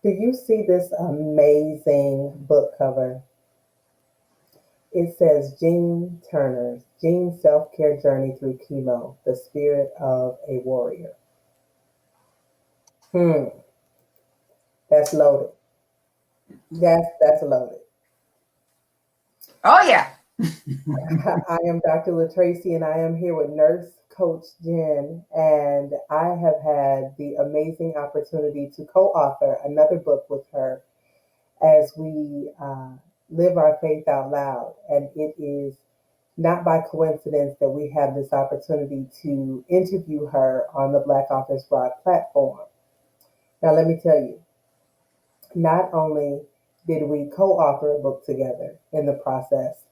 Do you see this amazing book cover? It says Jean's Self-Care Journey Through Chemo, The Spirit of a Warrior. Hmm, that's loaded. That's loaded. Oh yeah. I am Dr. LaTracy, and I am here with Nurse Coach Jen, and I have had the amazing opportunity to co-author another book with her as we live our faith out loud. And it is not by coincidence that we have this opportunity to interview her on the Black Authors Rock platform. Now, let me tell you, not only did we co author a book together in the process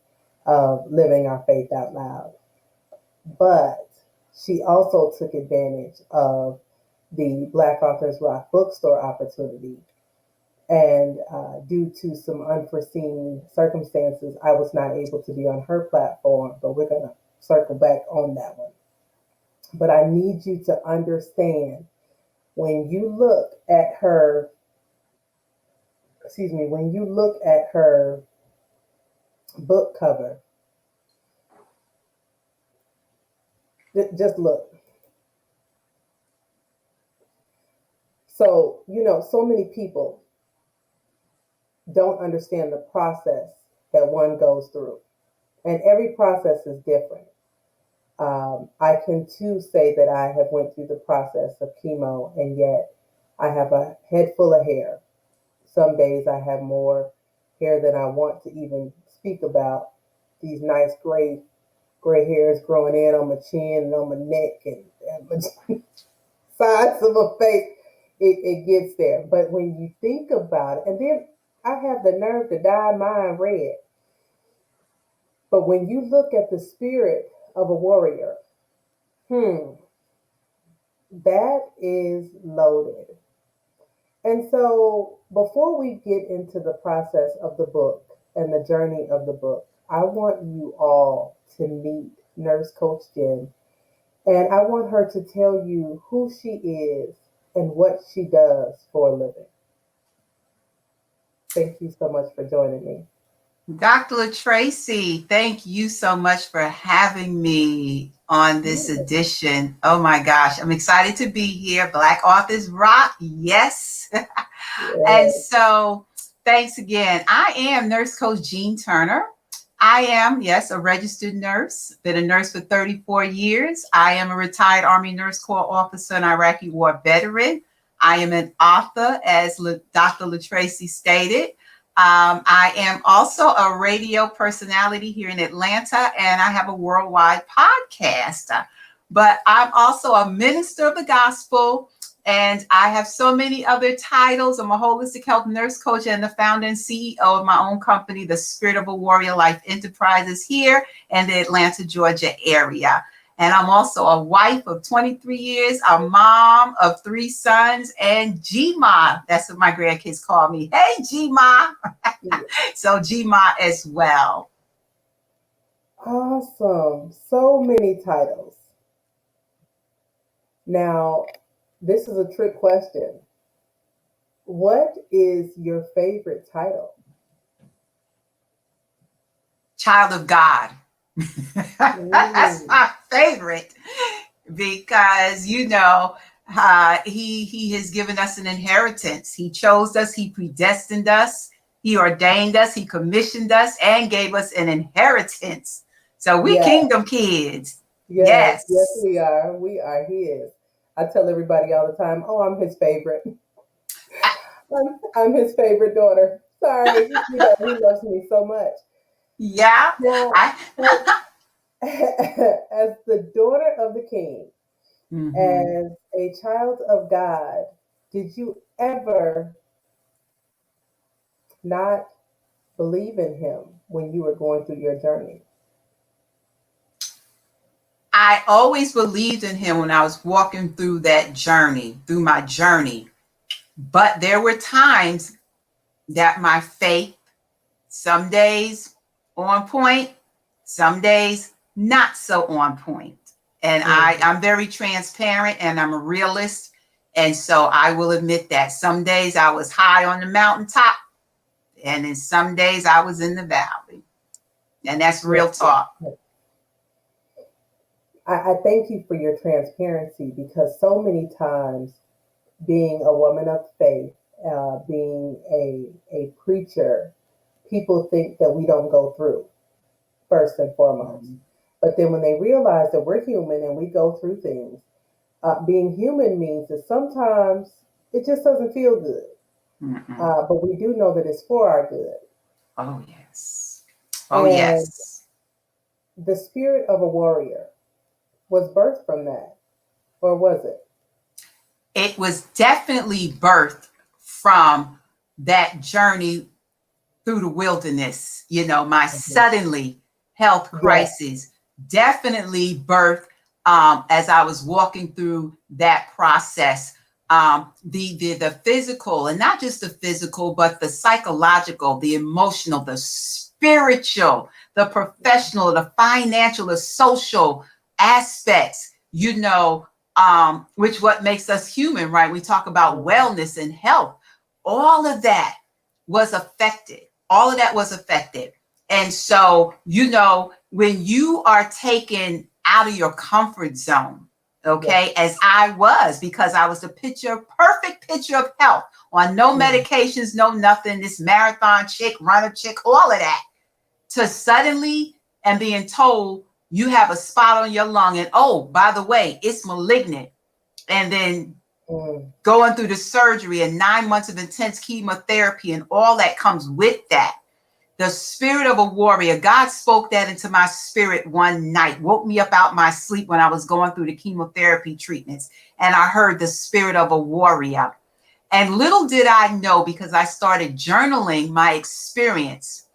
of living our faith out loud, but she also took advantage of the Black Authors Rock bookstore opportunity. And due to some unforeseen circumstances, I was not able to be on her platform, but we're going to circle back on that one. But I need you to understand when you look at her, when you look at her book cover, just look. So, so many people don't understand the process that one goes through, and every process is different. I can too say that I have went through the process of chemo, and yet I have a head full of hair. Some days I have more hair than I want to even speak about. These nice gray hairs growing in on my chin and on my neck and my sides of my face. It gets there. But when you think about it, and then I have the nerve to dye mine red. But when you look at the spirit of a warrior, hmm, that is loaded. And so before we get into the process of the book and the journey of the book, I want you all to meet Nurse Coach Jen. And I want her to tell you who she is and what she does for a living. Thank you so much for joining me. Dr. LaTracy, thank you so much for having me on this edition. Oh my gosh, I'm excited to be here. Black Authors Rock, yes. And Yes. so thanks again. I am Nurse Coach Jean Turner. I am, yes, a registered nurse, been a nurse for 34 years. I am a retired Army Nurse Corps officer and Iraqi War veteran. I am an author, as Dr. LaTracy stated. I am also a radio personality here in Atlanta, and I have a worldwide podcast. But I'm also a minister of the gospel, and I have so many other titles. I'm a holistic health nurse coach and the founder and CEO of my own company, the Spirit of a Warrior Life Enterprises, here in the Atlanta, Georgia area. And I'm also a wife of 23 years, a mom of 3 sons, and G-Ma. That's what my grandkids call me. Hey, G-Ma. So G-Ma as well. Awesome. So many titles. Now, this is a trick question. What is your favorite title? Child of God. That's Mm, my favorite because, he has given us an inheritance. He chose us, he predestined us, he ordained us, he commissioned us, and gave us an inheritance. So we yes, kingdom kids. yes, Yes. we are. We are his. I tell everybody all the time, oh, I'm his favorite. I'm his favorite daughter. Sorry, he loves me so much. Yeah. Now, I as, as the daughter of the king, Mhm. as a child of God, did you ever not believe in him when you were going through your journey? I always believed in him when I was walking through that journey, through my journey. But there were times that my faith, some days on point, some days not so on point. And Mhm. I'm very transparent and I'm a realist. And so I will admit that some days I was high on the mountaintop, and then some days I was in the valley. And that's real talk. I thank you for your transparency, because so many times, being a woman of faith, being a preacher, people think that we don't go through, first and foremost. Mm-hmm. But then when they realize that we're human and we go through things, being human means that sometimes it just doesn't feel good. But we do know that it's for our good. Oh, yes. Oh, And yes. the spirit of a warrior was birthed from that, or was it? It was definitely birthed from that journey through the wilderness. You know, my suddenly health crisis definitely birthed as I was walking through that process. The physical, and not just the physical, but the psychological, the emotional, the spiritual, the professional, the financial, the social aspects, you know, which what makes us human, right? We talk about wellness and health. All of that was affected. All of that was affected. And so, you know, when you are taken out of your comfort zone, okay, as I was, because I was the perfect picture of health, on no medications, no nothing, this marathon chick, runner chick, all of that, to suddenly and being told you have a spot on your lung, and oh, by the way, it's malignant. And then going through the surgery and 9 months of intense chemotherapy and all that comes with that. The spirit of a warrior, God spoke that into my spirit one night, woke me up out my sleep when I was going through the chemotherapy treatments. And I heard the spirit of a warrior. And little did I know, because I started journaling my experience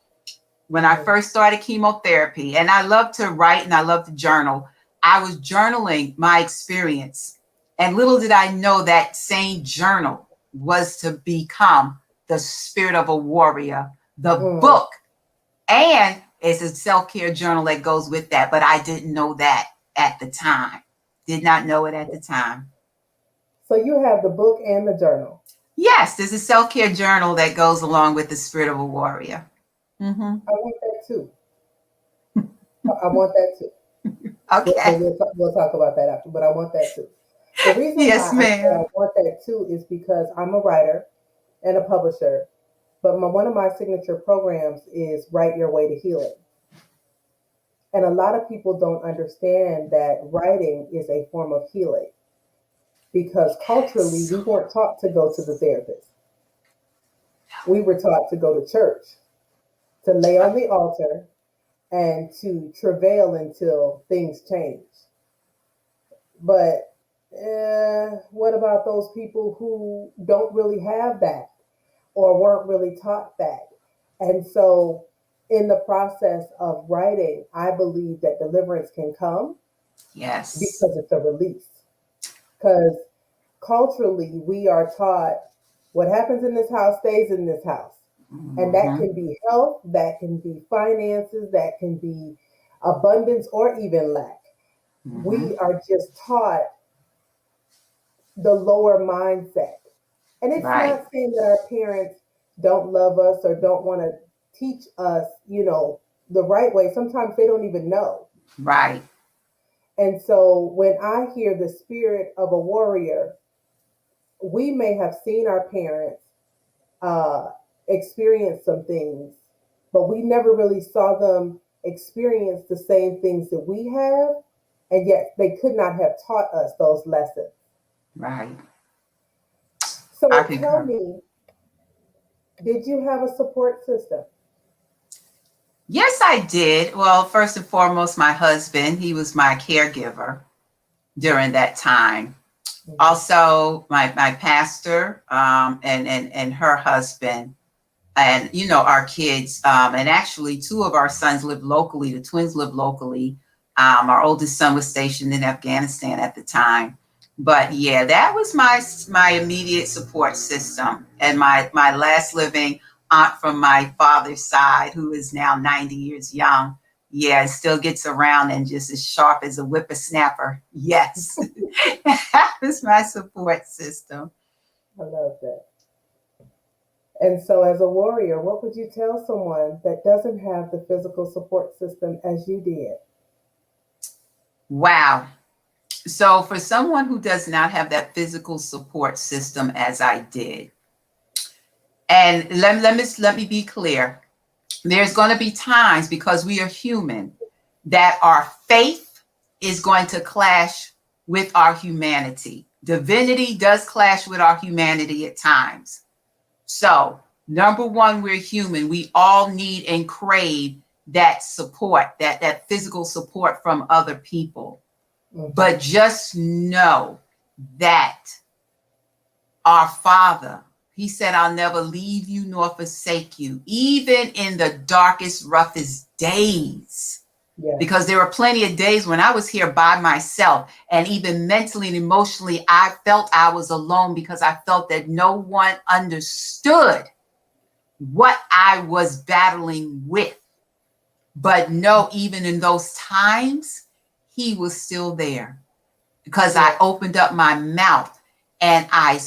when I first started chemotherapy. And I love to write and I love to journal. I was journaling my experience. And little did I know that same journal was to become the spirit of a warrior, the book. And it's a self-care journal that goes with that. But I didn't know that at the time. Did not know it at the time. So you have the book and the journal. Yes, there's a self-care journal that goes along with the spirit of a warrior. I want that too. I want that too. Okay. We'll talk about that after, but I want that too. The reason Yes, why ma'am. I want that too is because I'm a writer and a publisher, but one of my signature programs is Write Your Way to Healing. And a lot of people don't understand that writing is a form of healing, because culturally we weren't taught to go to the therapist. We were taught to go to church, to lay on the altar, and to travail until things change. But what about those people who don't really have that or weren't really taught that? And so, in the process of writing, I believe that deliverance can come because it's a release. Because culturally, we are taught what happens in this house stays in this house. And that can be health, that can be finances, that can be abundance, or even lack. We are just taught the lower mindset. And it's not saying that our parents don't love us or don't want to teach us, the right way. Sometimes they don't even know. Right. And so when I hear the spirit of a warrior, we may have seen our parents uh, experience some things, but we never really saw them experience the same things that we have. And yet they could not have taught us those lessons. Right. So tell me, did you have a support system? Yes, I did. Well, first and foremost, my husband, he was my caregiver during that time. Also, my pastor and her husband, and our kids, and actually two of our sons live locally. The twins live locally. Our oldest son was stationed in Afghanistan at the time. But yeah, that was my immediate support system. And my last living aunt from my father's side, who is now 90 years young, Yeah, it still gets around and just as sharp as a whippersnapper. Yes. That was my support system. I love that. And so, as a warrior, what would you tell someone that doesn't have the physical support system as you did? Wow. So for someone who does not have that physical support system as I did, and let me be clear, there's going to be times, because we are human, that our faith is going to clash with our humanity. Divinity does clash with our humanity at times. So, number one, we're human. We all need and crave that support, that physical support from other people. Mm-hmm. But just know that our Father, he said, I'll never leave you nor forsake you, even in the darkest, roughest days. Yes. Because there were plenty of days when I was here by myself, and even mentally and emotionally, I felt I was alone because I felt that no one understood what I was battling with. But no, even in those times, he was still there, because I opened up my mouth and I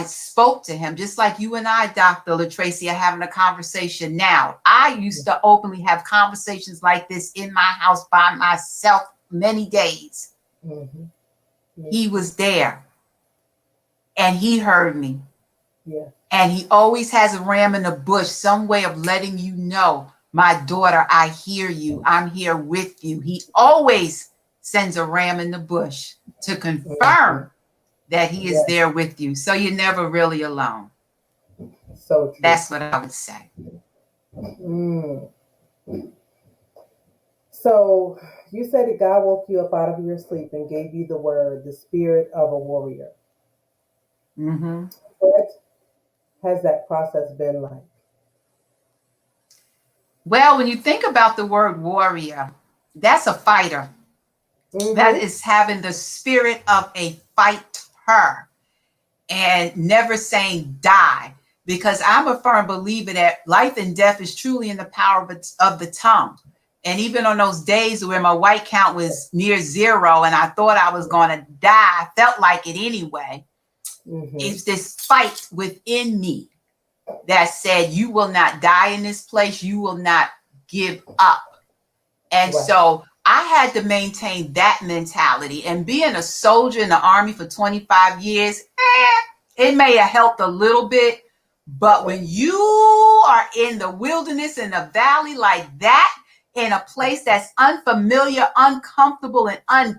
spoke to him, just like you and I, Dr. LaTracy, are having a conversation now. I used to openly have conversations like this in my house by myself many days. Mm-hmm. Yeah. He was there and he heard me. Yeah. And he always has a ram in the bush, some way of letting you know, my daughter, I hear you. I'm here with you. He always sends a ram in the bush to confirm that he is there with you. So you're never really alone. So true. That's what I would say. Mm. So you said that God woke you up out of your sleep and gave you the word, the spirit of a warrior. Mm-hmm. What has that process been like? Well, when you think about the word warrior, that's a fighter. Mm-hmm. That is having the spirit of a fighter and never saying die. Because I'm a firm believer that life and death is truly in the power of the tongue. And even on those days where my white count was near zero and I thought I was going to die, I felt like it anyway. Mm-hmm. It's this fight within me that said, you will not die in this place. You will not give up. And so I had to maintain that mentality. And being a soldier in the Army for 25 years, it may have helped a little bit. But when you are in the wilderness, in the valley like that, in a place that's unfamiliar, uncomfortable, and uncommon,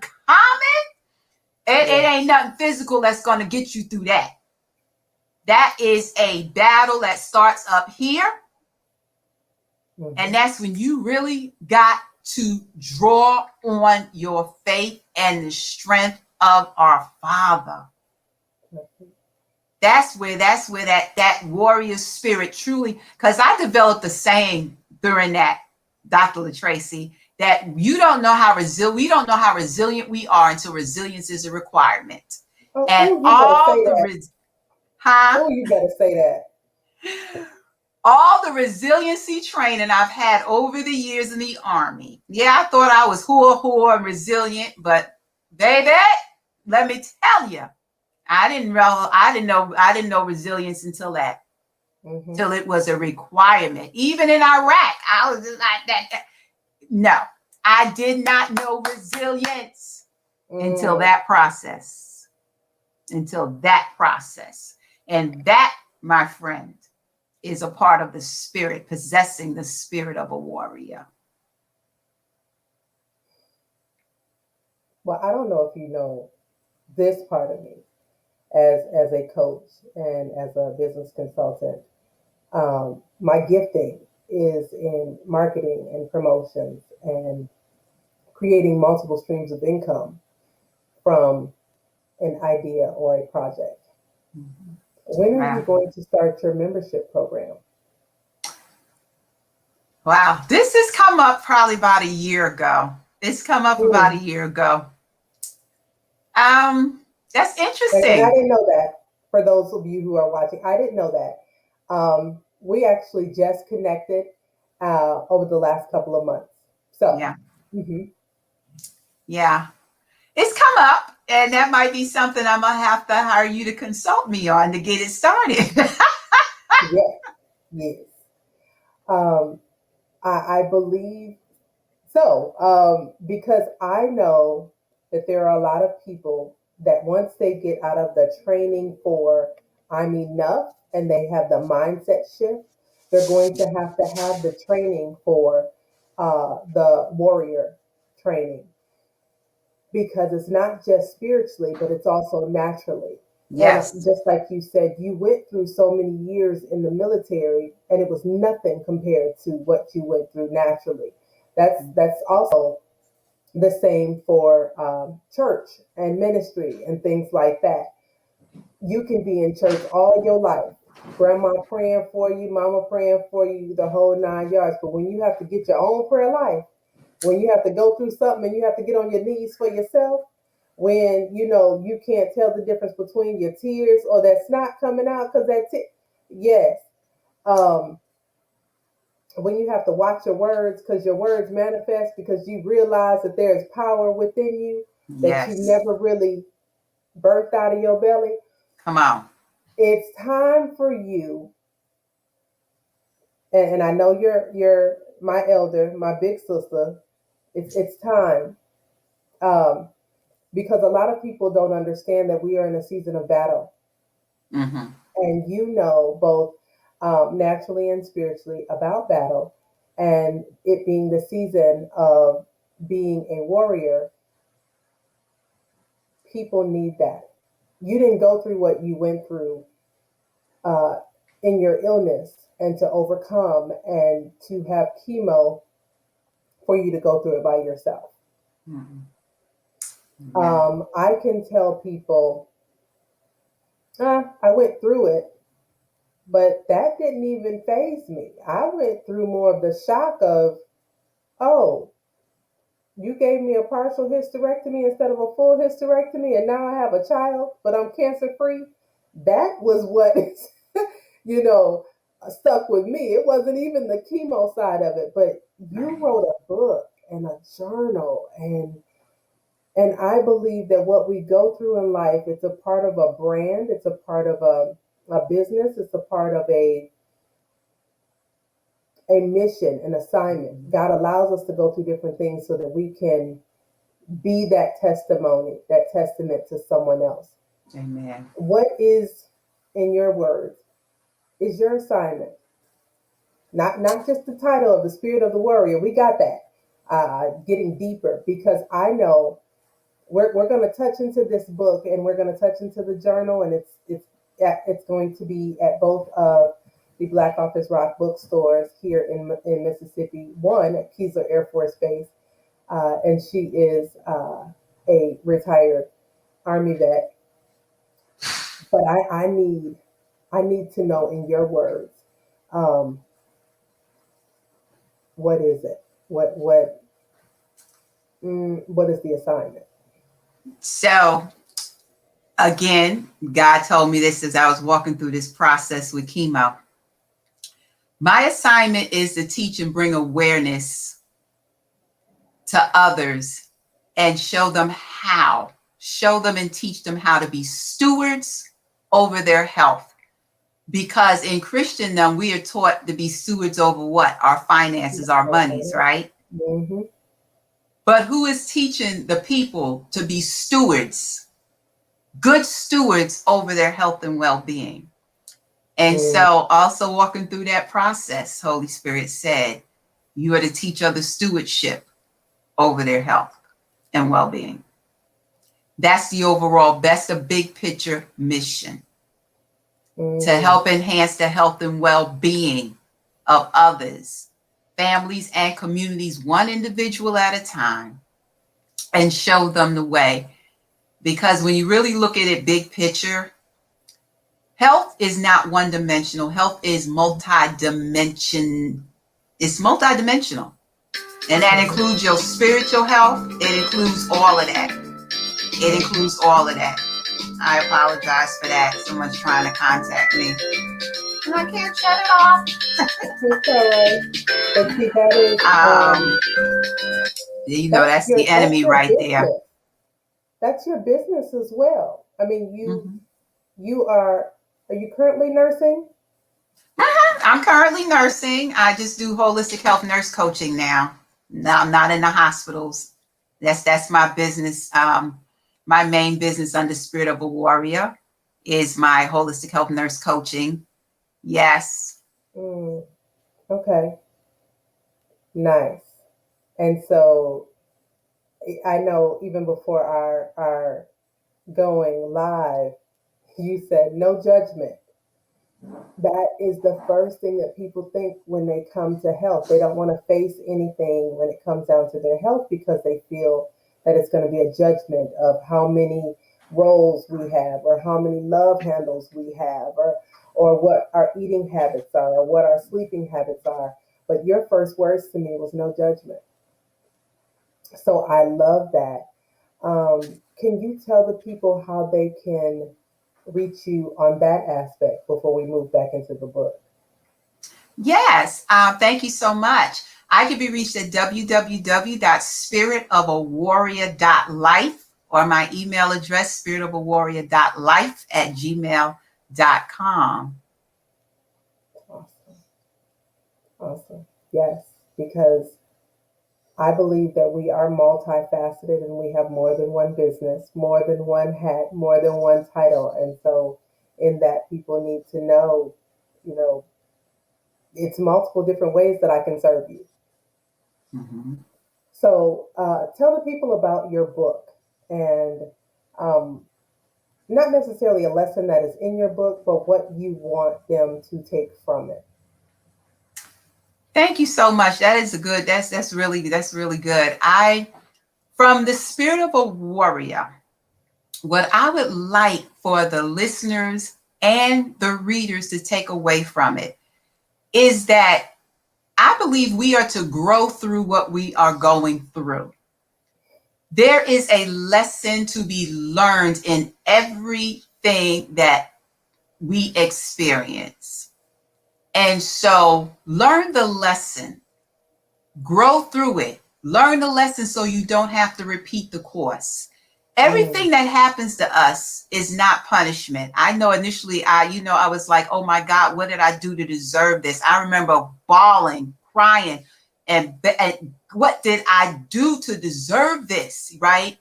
it ain't nothing physical that's going to get you through that. That is a battle that starts up here. Mm-hmm. And that's when you really got to draw on your faith and the strength of our Father. Mm-hmm. That's where that warrior spirit truly, because I developed a saying during that, Dr. LaTracy, that we don't know how resilient we are until resilience is a requirement. Oh, and you all the you better say that. All the resiliency training I've had over the years in the Army. Yeah, I thought I was HOOAH and resilient, but baby, let me tell you, I didn't know resilience until that. Mm-hmm. Till it was a requirement. Even in Iraq, I was just like that. No, I did not know resilience until that process. Until that process. And that, my friend, is a part of the spirit, possessing the spirit of a warrior. Well, I don't know if you know this part of me as a coach and as a business consultant. My gifting is in marketing and promotions and creating multiple streams of income from an idea or a project. Mm-hmm. When are you going to start your membership program? Wow, this has come up probably about a year ago. It's come up about a year ago. That's interesting. And I didn't know that. For those of you who are watching, I didn't know that. We actually just connected over the last couple of months. So, Yeah. mhm. Yeah. It's come up, and that might be something I'm gonna have to hire you to consult me on to get it started. Yes, yes. Um, I believe so, because I know that there are a lot of people that once they get out of the training for I'm enough and they have the mindset shift, they're going to have the training for the warrior training, because it's not just spiritually, but it's also naturally. And Yes. just like you said, you went through so many years in the military, and it was nothing compared to what you went through naturally. That's also the same for church and ministry and things like that. You can be in church all your life, grandma praying for you, mama praying for you, the whole 9 yards. But when you have to get your own prayer life, when you have to go through something and you have to get on your knees for yourself, when you can't tell the difference between your tears or that snot coming out because yes, um, when you have to watch your words because your words manifest because you realize that there's power within you that you Yes. never really birthed out of your belly. Come on. It's time for you, and I know you're my elder, my big sister. It's time. Um, because a lot of people don't understand that we are in a season of battle. Mm-hmm. And both naturally and spiritually about battle, and it being the season of being a warrior. People need that. You didn't go through what you went through uh, in your illness, and to overcome and to have chemo for you to go through it by yourself. Mm-hmm. Yeah. I can tell people, I went through it, but that didn't even phase me. I went through more of the shock of, oh, you gave me a partial hysterectomy instead of a full hysterectomy, and now I have a child, but I'm cancer free. That was what, you know, stuck with me. It wasn't even the chemo side of it, but you wrote a book and a journal, and I believe that what we go through in life, it's a part of a brand, it's a part of a business, it's a part of a mission, an assignment. God allows us to go through different things so that we can be that testimony, that testament to someone else. Amen. What is, in your words, is your assignment? Not just the title of the Spirit of the Warrior. We got that. Getting deeper, because I know we're going to touch into this book, and we're going to touch into the journal, and it's going to be at both of the Black Authors Rock bookstores here in Mississippi. One at Keesler Air Force Base, and she is a retired Army vet. But I need to know, in your words, um, what is it? What is the assignment? So again, God told me this as I was walking through this process with chemo. My assignment is to teach and bring awareness to others and show them and teach them how to be stewards over their health. Because in Christendom, we are taught to be stewards over what? Our finances, our monies, right? Mm-hmm. But who is teaching the people to be stewards, good stewards over their health and well-being? And so also walking through that process, Holy Spirit said, you are to teach others stewardship over their health and well-being. That's the overall, that's the big picture mission, to help enhance the health and well-being of others, families and communities, one individual at a time, and show them the way. Because when you really look at it big picture, health is not one dimensional. Health is multi-dimension. It's multi-dimensional. And that includes your spiritual health. It includes all of that. It includes all of that. I apologize for that. Someone's trying to contact me. And I can't shut it off. It's all right. But see, that is Um, that's the that's enemy your right there. business. That's your business as well. I mean, Mm-hmm. you are you currently nursing? I'm currently nursing. I just do holistic health nurse coaching now. No, I'm not in the hospitals. That's my business. My main business under Spirit of a Warrior is my holistic health nurse coaching. Yes. Mm, okay, nice. And so I know even before our going live, you said no judgment. That is the first thing that people think when they come to health. They don't want to face anything when it comes down to their health because they feel that it's going to be a judgment of how many roles we have or how many love handles we have or what our eating habits are or what our sleeping habits are. But your first words to me was no judgment. So I love that. Can you tell the people how they can reach you on that aspect before we move back into the book? Yes. Thank you so much. I can be reached at www.spiritofawarrior.life or my email address, spiritofawarrior.life@gmail.com. Awesome. Awesome. Yes, because I believe that we are multifaceted and we have more than one business, more than one hat, more than one title. And so, in that, people need to know, you know, it's multiple different ways that I can serve you. Mhm. So, tell the people about your book and um, not necessarily a lesson that is in your book, but what you want them to take from it. Thank you so much. That is a good. That's really good. I From the spirit of a warrior, what I would like for the listeners and the readers to take away from it is that I believe we are to grow through what we are going through. There is a lesson to be learned in everything that we experience. And so learn the lesson, grow through it, learn the lesson so you don't have to repeat the course. Mm, Everything that happens to us is not punishment. I know initially I was like, oh my God, what did I do to deserve this? I remember bawling, crying, and what did I do to deserve this, right?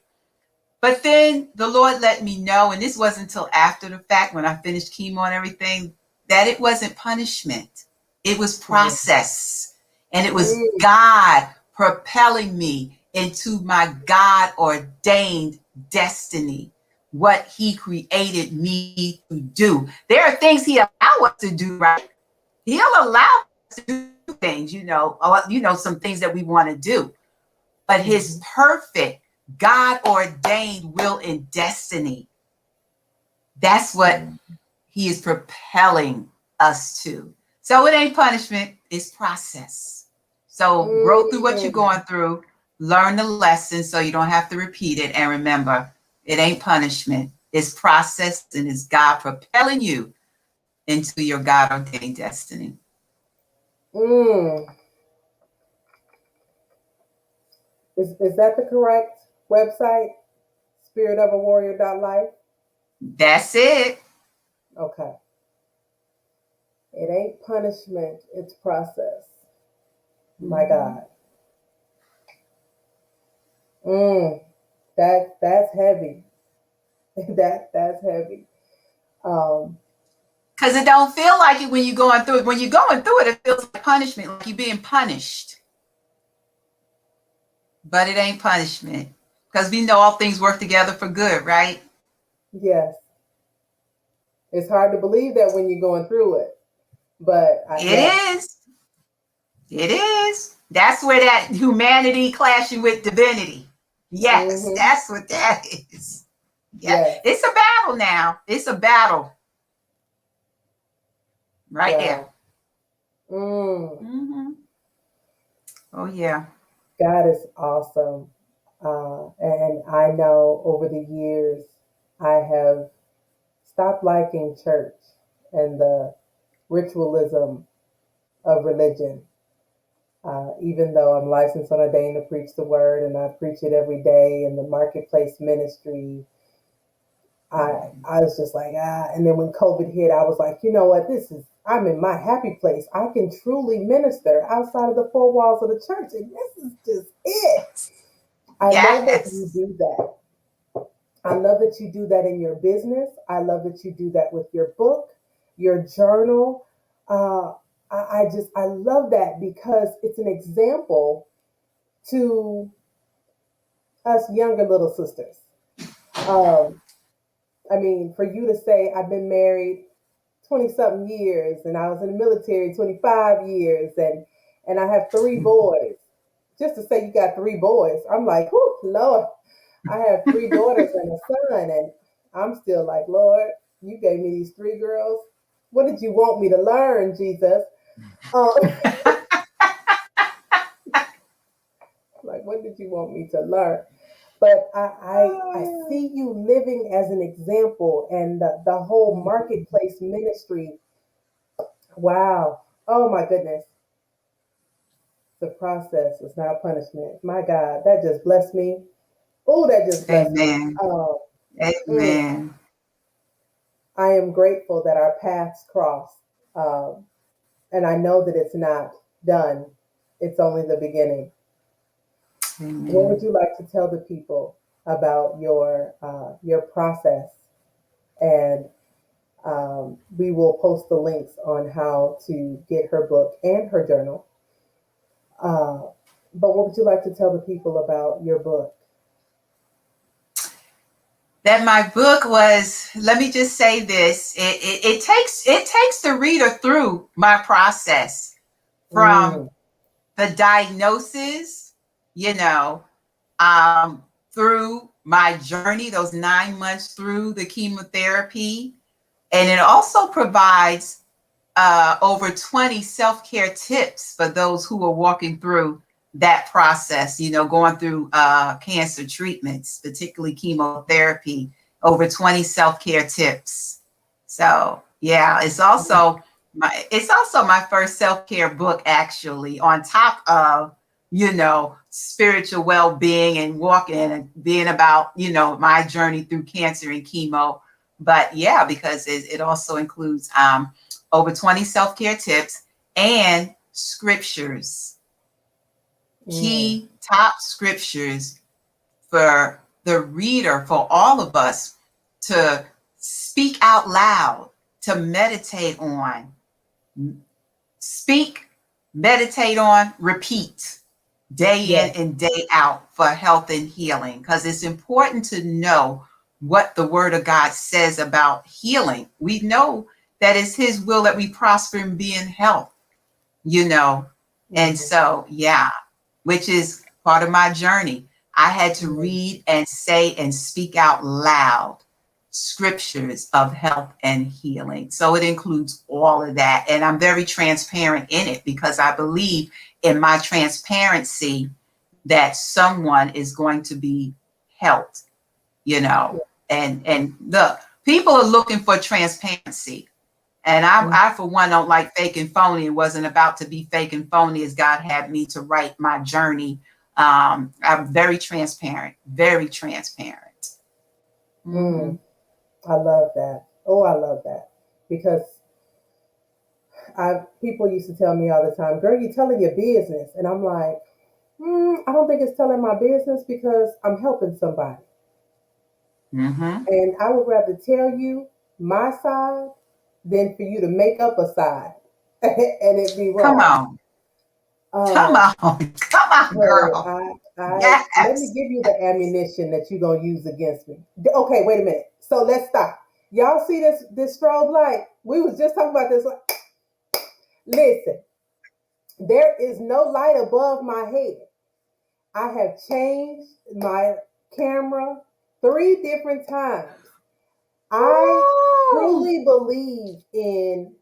But then the Lord let me know, and this wasn't until after the fact when I finished chemo and everything, that it wasn't punishment. It was mm, process. And it was mm, God propelling me into my God ordained destiny, what He created me to do. There are things He allows us to do, right? He'll allow us to do things, some things that we want to do, but His mhm, perfect God ordained will and destiny, that's what mm, He is propelling us to. So it ain't punishment, it's process. So grow through what you're mm. going through, learn the lesson so you don't have to repeat it. And remember, it ain't punishment, it's process, and it's God propelling you into your God ordained destiny. Mm. Is that the correct website? Spiritofawarrior.life? That's it. Okay. It ain't punishment, it's process. My Mm-hmm. God. Mm. That's heavy. That's heavy. Um, Because it don't feel like it when you're going through it. When you're going through it, it feels like punishment, like you're being punished. But it ain't punishment. Because we know all things work together for good, right? yes. It's hard to believe that when you're going through it. But It yes. is. It is. That's where that humanity clashing with divinity. Yes, Mm-hmm. that's what that is. Yeah, Yes. it's a battle now. It's a battle right there. Wow. Mm. Mm-hmm. Oh, yeah. God is awesome. And I know over the years I have stopped liking church and the ritualism of religion. Even though I'm licensed and ordained to preach the word and I preach it every day in the marketplace ministry, I was just like, and then when COVID hit, I was like, you know what, I'm in my happy place. I can truly minister outside of the four walls of the church. And this is just it. I love that you Yes. do that. I love that you do that in your business. I love that you do that with your book, your journal. Uh, I love that because it's an example to us younger little sisters. Um, I mean, for you to say, I've been married 20 something years and I was in the military 25 years and I have three boys. Just to say you got three boys, I'm like, whew, Lord, I have three daughters and a son, and I'm still like, Lord, you gave me these three girls. What did you want me to learn, Jesus? Um, like, what did you want me to learn? But I see you living as an example and the whole marketplace ministry. Wow. Oh my goodness. The process is not punishment. My God, that just blessed me. Oh, that just blessed me. Amen. Mm, Amen. I am grateful that our paths crossed. Um, and I know that it's not done. It's only the beginning. What would Amen. you like to tell the people about your process? And we will post the links on how to get her book and her journal. Uh, but what would you like to tell the people about your book? That my book was, let me just say this, it takes the reader through my process from Mm, the diagnosis, you know, um, through my journey, those 9 months through the chemotherapy. And it also provides over 20 self-care tips for those who are walking through that process, going through cancer treatments, particularly chemotherapy, over 20 self-care tips. So yeah, it's also my first self-care book, actually, on top of spiritual well-being and walking and being about my journey through cancer and chemo. But yeah, because it also includes over 20 self-care tips and scriptures, mm, key top scriptures for the reader, for all of us to speak out loud, to meditate on, speak, meditate on, repeat day in yes. and day out for health and healing. Because it's important to know what the word of God says about healing. We know that it's his will that we prosper and be in health, you know. And Mm-hmm. so, yeah, which is part of my journey. I had to Mm-hmm. read and say and speak out loud scriptures of health and healing. So it includes all of that. And I'm very transparent in it because I believe in my transparency that someone is going to be helped, you know. And look, people are looking for transparency. And I, for one, don't like fake and phony. It wasn't about to be fake and phony as God had me to write my journey. I'm very transparent, very transparent. Mm, Hmm. I love that. Oh, I love that because people used to tell me all the time, "Girl, you telling your business," and I'm like, I don't think it's telling my business because I'm helping somebody, Hmm. and I would rather tell you my side than for you to make up a side and it be Come wrong. on. Come Um, on. Come on, honey, girl. I let me Yes. give you the ammunition that you're gonna use against me. Okay, wait a minute. So let's stop. Y'all see this strobe light? We was just talking about this. Listen, there is no light above my head. I have changed my camera 3 different times. I Ooh. truly believe in,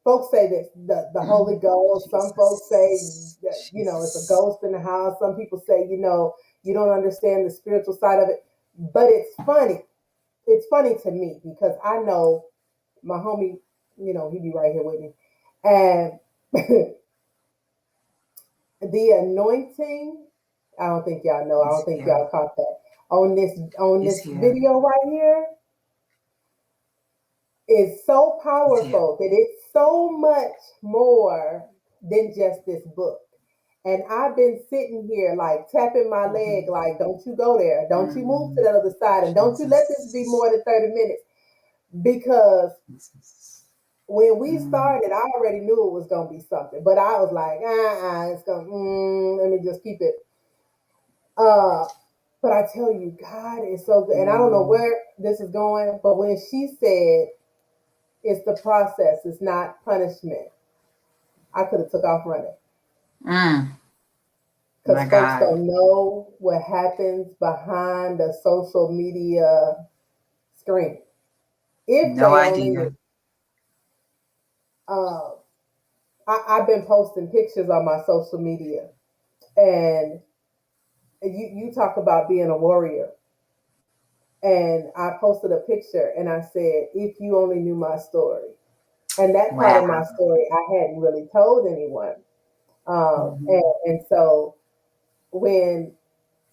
folks say this, the Holy Ghost. Some folks say Jesus. that, it's a Jesus. ghost in the house. Some people say, you don't understand the spiritual side of it. But it's funny. It's funny to me because I know my homie, he be right here with me. And the anointing, I don't think y'all know, I It's don't think here. y'all caught that. On It's this here. video right here is so It's here. powerful that it's so much more than just this book. And I've been sitting here like tapping my leg, Mhm. like, don't you go there. Don't you move to Mm. that other side. And don't you let this be more Jesus. than 30 minutes. Because Jesus. when we Mm. started, I already knew it was going to be something. But I was like, it's going to, let me just keep it. Uh, but I tell you, God is so good. And I don't know Mm. where this is going, but when she said it's the process, it's not punishment, I could have took off running. Mm. Because My folks God. don't know what happens behind the social media screen. If No they only knew. idea. Uh, I've been posting pictures on my social media, and you talk about being a warrior. And I posted a picture and I said, if you only knew my story. And that part of Wow. my story I hadn't really told anyone. Mhm. And so when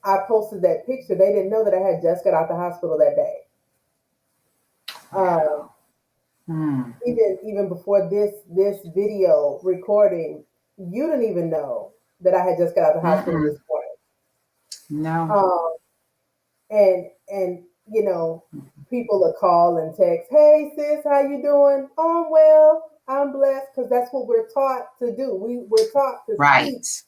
I posted that picture, they didn't know that I had just got out the hospital that day. Um, Wow. Mm. even before this video recording, you didn't even know that I had just got out of the hospital this Mm-mm. morning. No. Um, and you know, people will call and text, "Hey sis, how you doing?" "Oh, I'm well, I'm blessed," because that's what we're taught to do. We're taught to speak. Right.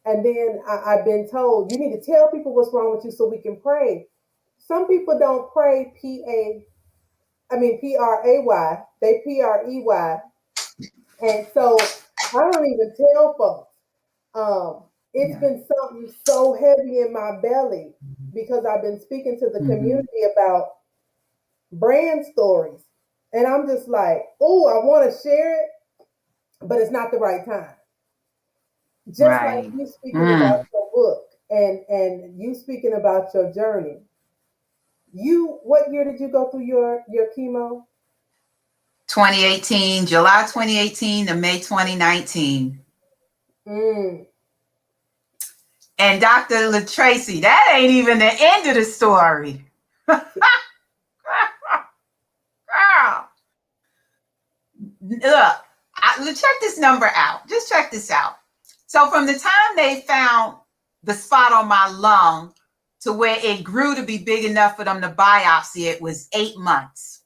And then I've been told you need to tell people what's wrong with you so we can pray. Some people don't pray PRAY. They PREY. And so I don't even tell folks. It's Yeah. been something so heavy in my belly because I've been speaking to the Mm-hmm. community about brand stories. And I'm just like, oh, I want to share it, but it's not the right time. Just like Right. you speaking about Mm. your book and you speaking about your journey. What year did you go through your chemo? 2018, July 2018 to May 2019. Mm. And Dr. LaTracy, that ain't even the end of the story. Girl, look, check this number out. Just check this out. So from the time they found the spot on my lung to where it grew to be big enough for them to biopsy it was 8 months.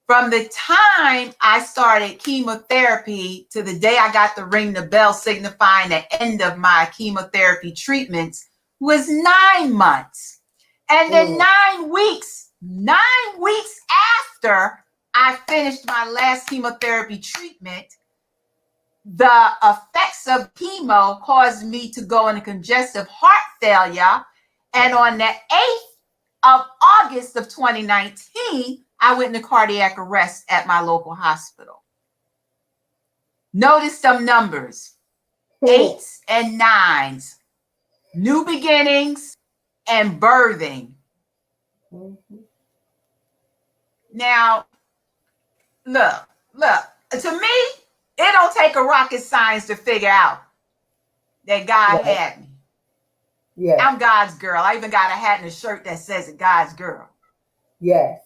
From the time I started chemotherapy to the day I got to ring the bell signifying the end of my chemotherapy treatments was 9 months. And then Mm. 9 weeks after I finished my last chemotherapy treatment, the effects of chemo caused me to go into congestive heart failure. And on the 8th of August of 2019, I went into cardiac arrest at my local hospital. Notice some numbers, Mm. 8s and 9s, new beginnings and birthing. Mhm. Now, look, to me, it don't take a rocket science to figure out that God Right. had me. Yes. I'm God's girl. I even got a hat and a shirt that says it, God's girl. Yes.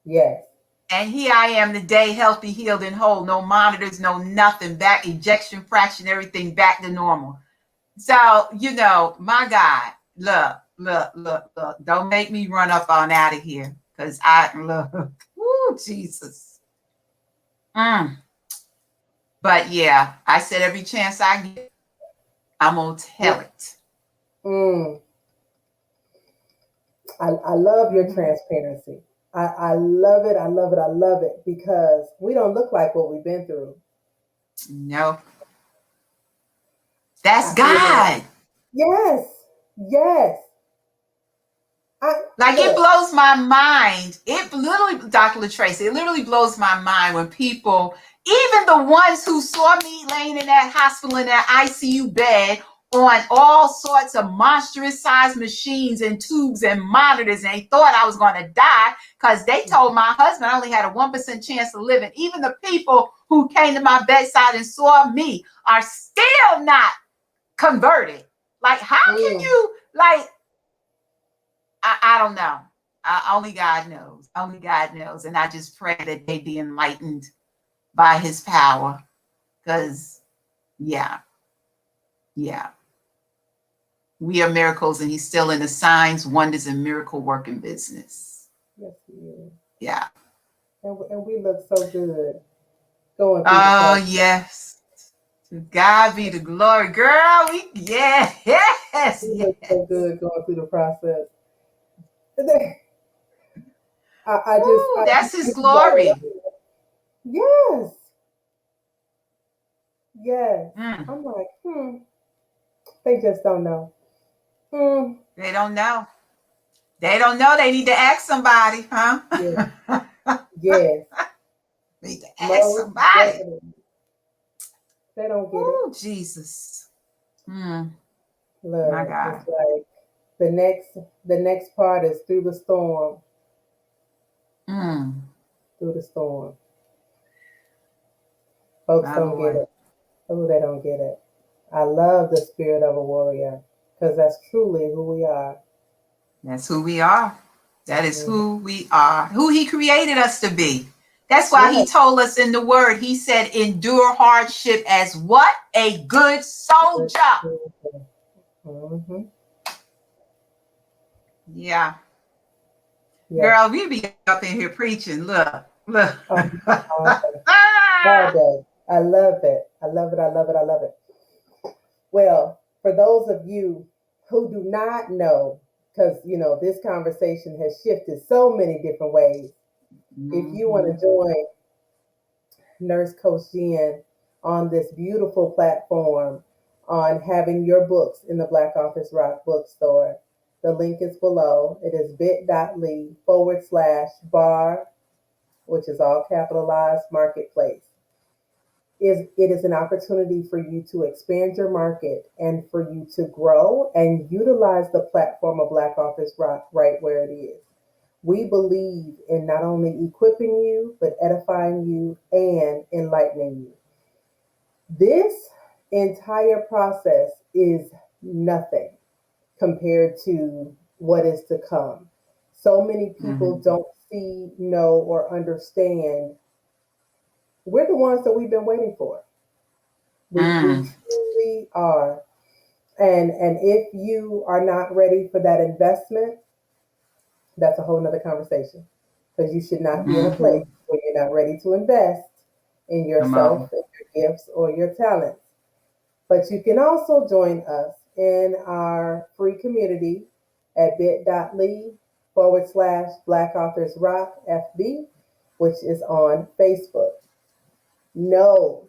Yes. And here I am today, healthy, healed, and whole. No monitors, no nothing. Back ejection fraction, everything back to normal. So, my God, look. Don't make me run up on out of here. Because I look, woo, Jesus. But yeah, I said every chance I get, I'm going to tell it. Mm. I love your Mm-hmm. transparency. I love it. I love it. I love it because we don't look like what we've been through. No, that's You know, God. yes, yes. I Like it look. blows my mind. It literally, Dr. LaTrace, it literally blows my mind when people, even the ones who saw me laying in that hospital in that ICU bed on all sorts of monstrous sized machines and tubes and monitors, and they thought I was going to die because they told my husband I only had a 1% chance of living. Even the people who came to my bedside and saw me are still not converted. Like, how can you, like, I don't know. Only God knows. Only God knows. And I just pray that they be enlightened by his power. Because, yeah. We are miracles, and he's still in the signs, wonders, and miracle working business. Yes, he is. Yeah. And we look so good going through the Oh, process. yes. To God be the glory. Girl, yes. We look so good going through the process. That's his glory. Yes. Yes. Mm. I'm like, they just don't know. They don't know. They don't know. They need to ask somebody, huh? Yes. Yes. Need to ask somebody. Definitely. They don't get Oh, it. Jesus. Look, My God. it's like the next part is through the storm. Through the storm. Folks don't get it. Oh, they don't get it. I love the spirit of a warrior because that's truly who we are. That's who we are. That is who we are, who he created us to be. That's why he told us in the word, he said, endure hardship as what? A good soldier. Mm-hmm. Yeah. Yes. Girl, we be up in here preaching. Look. All day. I love it. I love it. I love it. I love it. Well, for those of you who do not know, because this conversation has shifted so many different ways. If you want to join Nurse Coach Jen on this beautiful platform on having your books in the Black Authors Rock bookstore, the link is below. It is bit.ly/bar, which is all capitalized, marketplace. It is an opportunity for you to expand your market and for you to grow and utilize the platform of Black Authors Rock right where it is. We believe in not only equipping you, but edifying you and enlightening you. This entire process is nothing compared to what is to come. So many people don't see, know, or understand. We're the ones that we've been waiting for. We truly are. And if you are not ready for that investment, that's a whole nother conversation. Because you should not be in a place where you're not ready to invest in yourself, and your gifts, or your talents. But you can also join us in our free community at bit.ly/Black Authors Rock FB, which is on Facebook. Know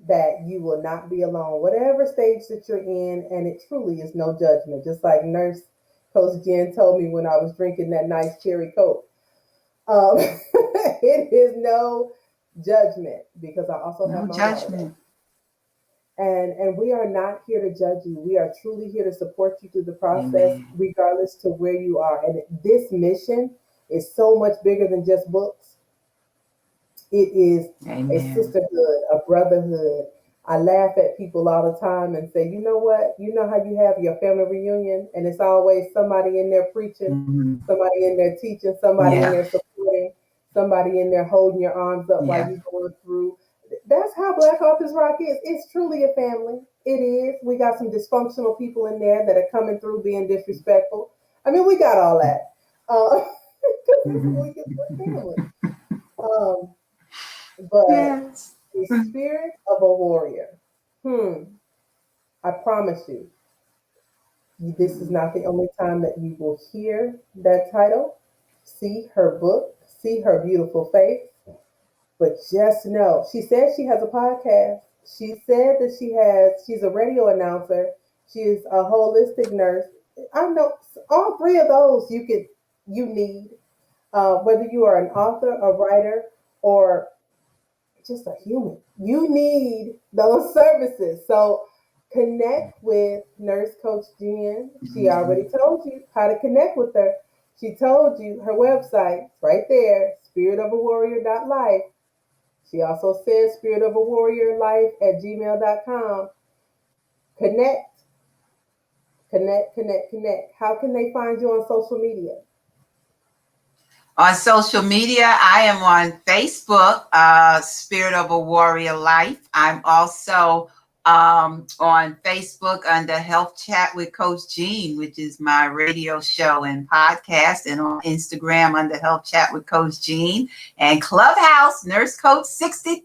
that you will not be alone, whatever stage that you're in, and it truly is no judgment. Just like Nurse Coach Jen told me when I was drinking that nice cherry Coke. It is no judgment because I also have my judgment. And we are not here to judge you. We are truly here to support you through the process, regardless to where you are. And this mission is so much bigger than just books. It is a sisterhood, a brotherhood. I laugh at people all the time and say, you know what? You know how you have your family reunion and it's always somebody in there preaching, somebody in there teaching, somebody in there supporting, somebody in there holding your arms up while you're going through. That's how Black Authors Rock is. It's truly a family. It is. We got some dysfunctional people in there that are coming through being disrespectful. I mean, we got all that. We're family. But the spirit of a warrior. I promise you, this is not the only time that you will hear that title, see her book, see her beautiful face. But just know, she said she has a podcast. She said that she's a radio announcer. She's a holistic nurse. I know all three of those you need, whether you are an author, a writer, or just a human. You need those services. So connect with Nurse Coach Jen. She already told you how to connect with her. She told you her website right there, spiritofawarrior.life. She also says spiritofawarriorlife@gmail.com. Connect, connect, connect, connect. How can they find you on social media? On social media, I am on Facebook, Spirit of a Warrior Life. I'm also on Facebook under Health Chat with Coach Jean, which is my radio show and podcast, and on Instagram under Health Chat with Coach Jean, and Clubhouse, Nurse Coach 63.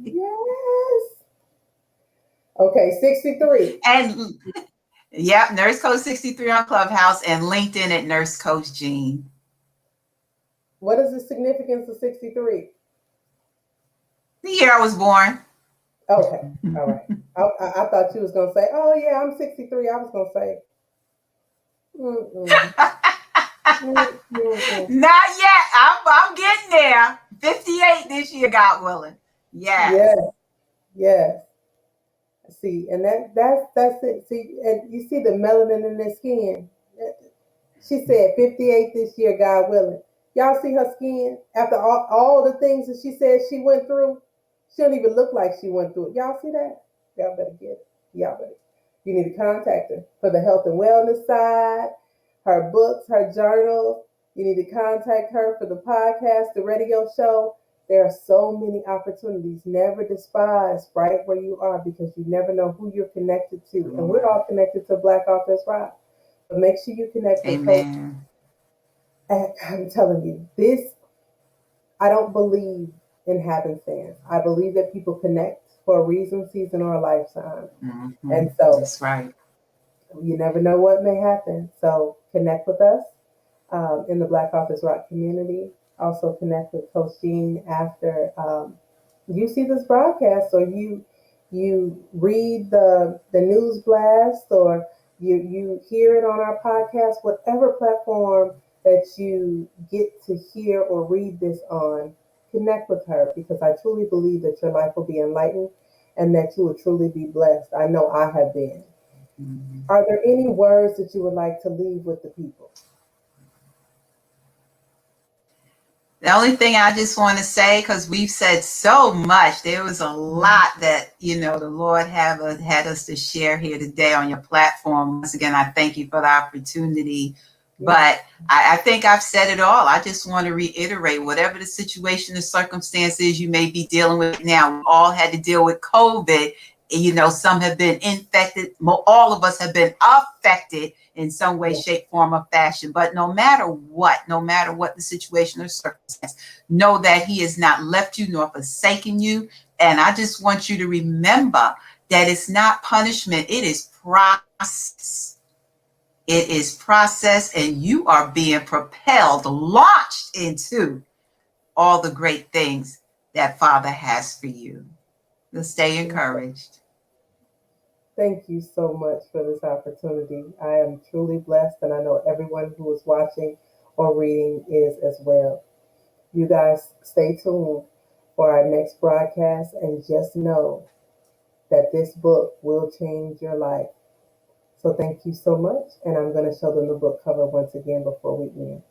Yes. Okay, 63. And yep, Nurse Coach 63 on Clubhouse, and LinkedIn at Nurse Coach Jean. What is the significance of 63? The year I was born. Okay, all right. I thought you was going to say, oh, yeah, I'm 63. I was going to say, Not yet. I'm getting there. 58 this year, God willing. Yes. Yes. See, and that's it. See, and you see the melanin in their skin. She said 58 this year, God willing. Y'all see her skin after all the things that she said she went through. She don't even look like she went through it. Y'all see that? Y'all better get it. Y'all better. You need to contact her for the health and wellness side, her books, her journals. You need to contact her for the podcast, the radio show. There are so many opportunities. Never despise right where you are because you never know who you're connected to. And we're all connected to Black Authors Rock. But make sure you connect with Coach. Amen. And I'm telling you, I don't believe in happenstance. I believe that people connect for a reason, season, or a lifetime. Mm-hmm. And so that's right. You never know what may happen. So connect with us in the Black Authors Rock community. Also connect with Coach Jean after you see this broadcast, or you read the news blast, or you hear it on our podcast, whatever platform that you get to hear or read this on. Connect with her, because I truly believe that your life will be enlightened and that you will truly be blessed. I know I have been. Mm-hmm. Are there any words that you would like to leave with the people? The only thing I just want to say, because we've said so much, there was a lot that, the Lord had us to share here today on your platform. Once again, I thank you for the opportunity. But I think I've said it all. I just want to reiterate, whatever the situation, the circumstances you may be dealing with now, we all had to deal with COVID. Some have been infected. All of us have been affected in some way, shape, form, or fashion. But no matter what the situation or circumstance, know that He has not left you nor forsaken you. And I just want you to remember that it's not punishment. It is process. It is process, and you are being propelled, launched into all the great things that Father has for you. So stay encouraged. Thank you so much for this opportunity. I am truly blessed, and I know everyone who is watching or reading is as well. You guys stay tuned for our next broadcast, and just know that this book will change your life. So thank you so much, and I'm going to show them the book cover once again before we end.